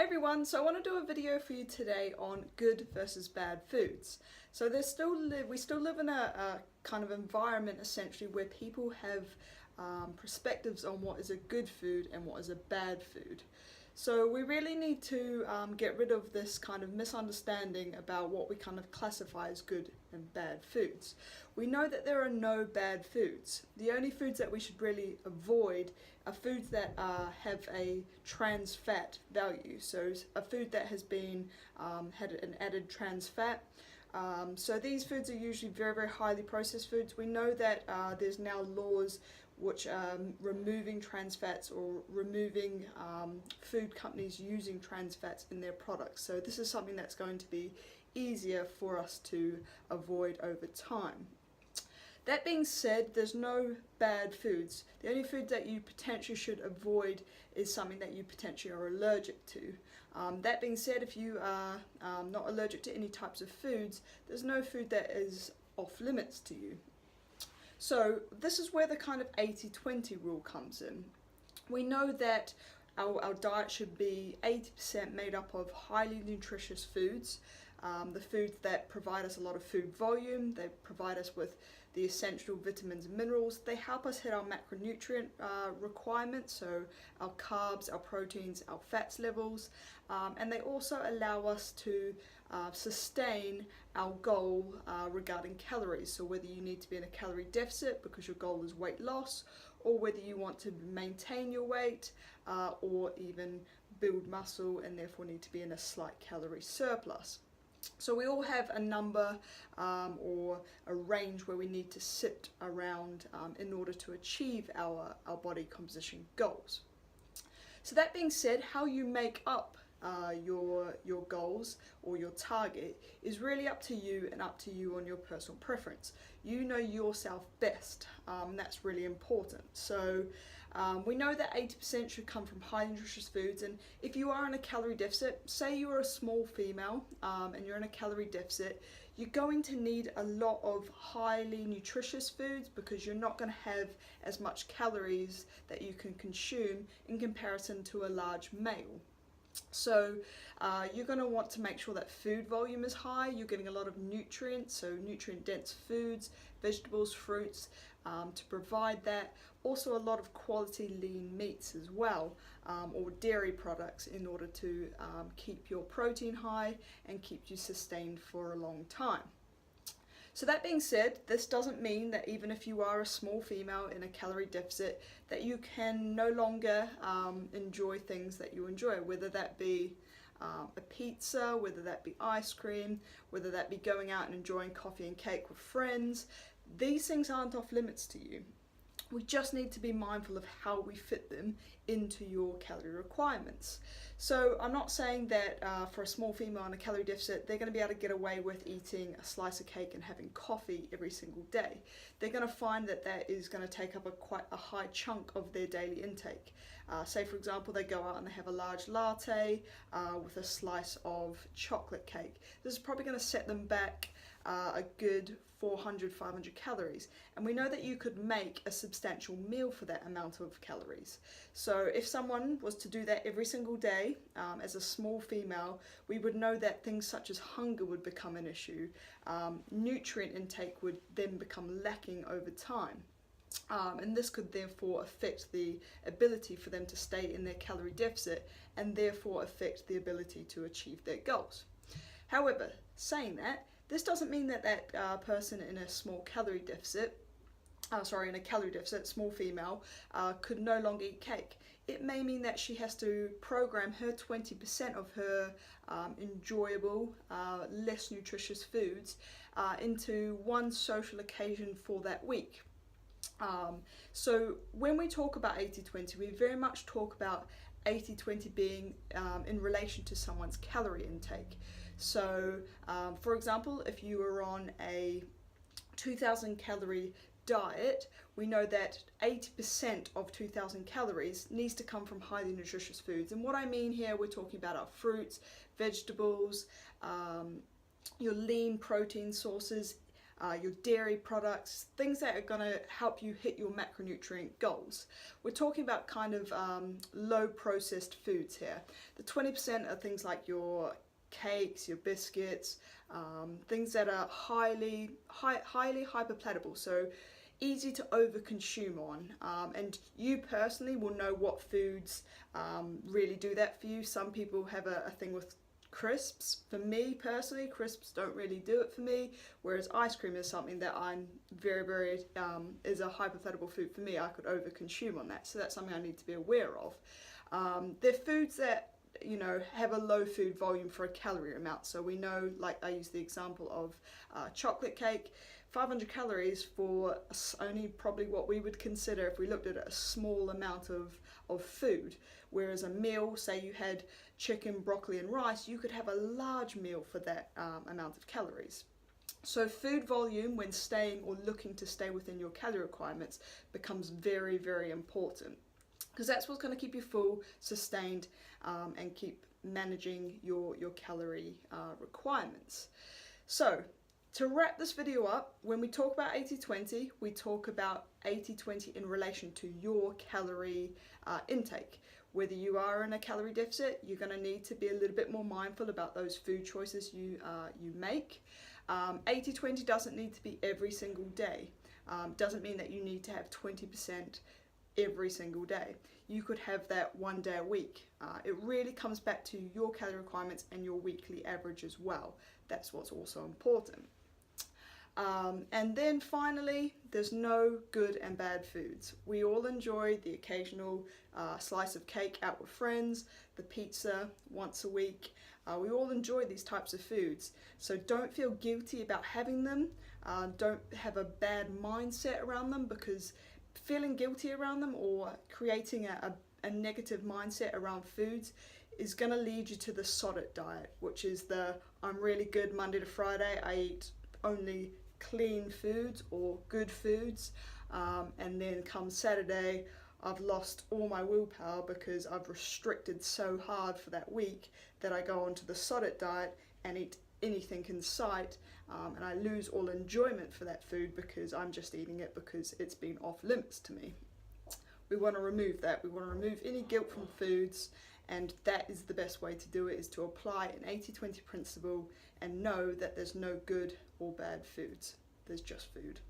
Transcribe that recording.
Everyone, so I want to do a video for you today on good versus bad foods. So we still live in a kind of environment essentially where people have perspectives on what is a good food and what is a bad food. So we really need to get rid of this kind of misunderstanding about what we kind of classify as good and bad foods. We know that there are no bad foods. The only foods that we should really avoid are foods that have a trans fat value. So a food that has been had an added trans fat. So these foods are usually very, very highly processed foods. We know that there's now laws which are removing trans fats or removing food companies using trans fats in their products. So this is something that's going to be easier for us to avoid over time. That being said, there's no bad foods. The only food that you potentially should avoid is something that you potentially are allergic to. That being said, if you are not allergic to any types of foods, there's no food that is off limits to you. So this is where the kind of 80-20 rule comes in. We know that our diet should be 80% made up of highly nutritious foods, the foods that provide us a lot of food volume, they provide us with the essential vitamins and minerals, they help us hit our macronutrient requirements, so our carbs, our proteins, our fats levels, and they also allow us to sustain our goal regarding calories. So whether you need to be in a calorie deficit because your goal is weight loss, or whether you want to maintain your weight or even build muscle and therefore need to be in a slight calorie surplus. So we all have a number or a range where we need to sit around in order to achieve our body composition goals. So that being said, how you make up your goals or your target is really up to you and up to you on your personal preference. You know yourself best, and that's really important. So we know that 80% should come from highly nutritious foods, and if you are in a calorie deficit, say you're a small female and you're in a calorie deficit, you're going to need a lot of highly nutritious foods because you're not going to have as much calories that you can consume in comparison to a large male. So you're going to want to make sure that food volume is high, you're getting a lot of nutrients, so nutrient dense foods, vegetables, fruits to provide that. Also a lot of quality lean meats as well, or dairy products in order to keep your protein high and keep you sustained for a long time. So that being said, this doesn't mean that even if you are a small female in a calorie deficit, that you can no longer enjoy things that you enjoy, whether that be a pizza, whether that be ice cream, whether that be going out and enjoying coffee and cake with friends. These things aren't off limits to you. We just need to be mindful of how we fit them into your calorie requirements. So I'm not saying that for a small female on a calorie deficit, they're going to be able to get away with eating a slice of cake and having coffee every single day. They're going to find that that is going to take up quite a high chunk of their daily intake. Say for example, they go out and they have a large latte with a slice of chocolate cake. This is probably going to set them back a good 400-500 calories, and we know that you could make a substantial meal for that amount of calories. So if someone was to do that every single day as a small female, we would know that things such as hunger would become an issue. Nutrient intake would then become lacking over time. And this could therefore affect the ability for them to stay in their calorie deficit and therefore affect the ability to achieve their goals. However, saying that, this doesn't mean that that person in a small calorie deficit, in a calorie deficit, small female, could no longer eat cake. It may mean that she has to program her 20% of her enjoyable, less nutritious foods into one social occasion for that week. So when we talk about 80-20, we very much talk about 80-20 being in relation to someone's calorie intake. So for example, if you were on a 2,000 calorie diet, we know that 80% of 2,000 calories needs to come from highly nutritious foods. And what I mean here, we're talking about our fruits, vegetables, your lean protein sources, your dairy products, things that are going to help you hit your macronutrient goals. We're talking about kind of low processed foods here. The 20% are things like your cakes, your biscuits, things that are highly hyperpalatable, so easy to overconsume on, and you personally will know what foods really do that for you. Some people have a thing with crisps. For me personally, crisps don't really do it for me, whereas ice cream is something that I'm very is a hyperpalatable food for me. I could overconsume on that, so that's something I need to be aware of. They're foods that, you know, have a low food volume for a calorie amount. So we know, like I use the example of chocolate cake, 500 calories for only probably what we would consider, if we looked at it, a small amount of food. Whereas a meal, say you had chicken, broccoli and rice, you could have a large meal for that amount of calories. So food volume, when staying or looking to stay within your calorie requirements, becomes very important, because that's what's going to keep you full, sustained, and keep managing your calorie requirements. So to wrap this video up, when we talk about 80-20, we talk about 80-20 in relation to your calorie intake. Whether you are in a calorie deficit, you're going to need to be a little bit more mindful about those food choices you make. 80-20 doesn't need to be every single day. Doesn't mean that you need to have 20% every single day. You could have that one day a week. It really comes back to your calorie requirements and your weekly average as well. That's what's also important. And then finally, there's no good and bad foods. We all enjoy the occasional slice of cake out with friends, the pizza once a week. We all enjoy these types of foods, so don't feel guilty about having them. Don't have a bad mindset around them, because feeling guilty around them or creating a negative mindset around foods is going to lead you to the SODIT diet, which is the I'm really good Monday to Friday, I eat only clean foods or good foods, and then come Saturday I've lost all my willpower because I've restricted so hard for that week that I go onto the SODIT diet and eat anything in sight, and I lose all enjoyment for that food because I'm just eating it because it's been off limits to me. We want to remove that. We want to remove any guilt from foods, and that is the best way to do it, is to apply an 80-20 principle and know that there's no good or bad foods. There's just food.